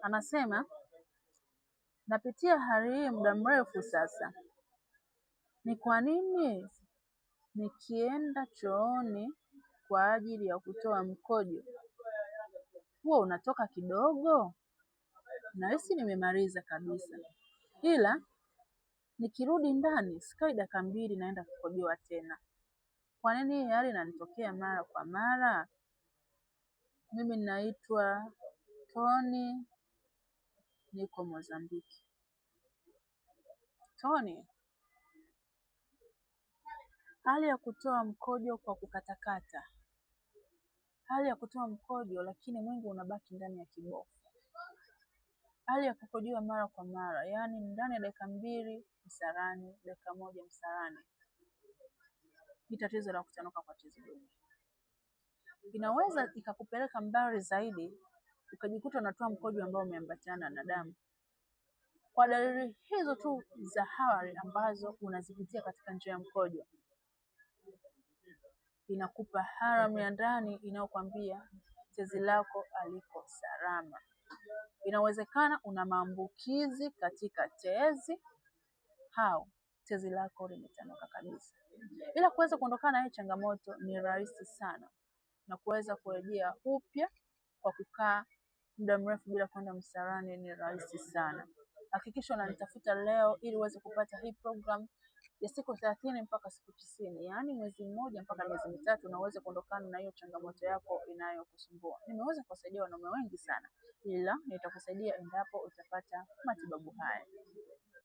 Anasema, napitia hali hii muda mrefu sasa. Ni kwa nini nikienda chooni kwa ajili ya kutoa mkojo huo unatoka kidogo? Nahisi nimemaliza kabisa, ila nikirudi ndani sikai dakika 2 naenda kukojoa tena. Kwa nini hii hali inanitokea mara kwa mara? Mimi naitwa Tony, niko Mozambiki. Tony, hali ya kutoa mkojo kwa kukatakata, hali ya kutoa mkojo lakini mwingi unabaki ndani ya kibofu, hali ya kukojoa mara kwa mara, yaani ndani ya dakika 2 msalani, dakika 1 msalani, ni tatizo la kutanuka kwa tezi dume. Inaweza ikakupeleka mbali zaidi, ukajikuta unatoa mkojo ambao umeambatana na damu. Kwa dalili hizo tu za awali ambazo unazipitia katika njia ya mkojo, inakupa haramu ya ndani inayokuambia tezi lako haliko salama. Inawezekana una maambukizi katika tezi au tezi lako limetanuka kabisa. Ila kuweza kuondokana na hii changamoto ni rahisi sana, na kuweza kurejea upya kwa kukaa muda mrefu bila kwenda msalani ni rahisi sana. Hakikisha unanitafuta leo ili uweze kupata hii program ya siku 30 mpaka siku 90, yaani mwezi mmoja mpaka miezi mitatu, na uweze kuondokana na hiyo changamoto yako inayokusumbua. Nimeweza kuwasaidia wanaume wengi sana, ila nitakusaidia endapo utapata matibabu haya.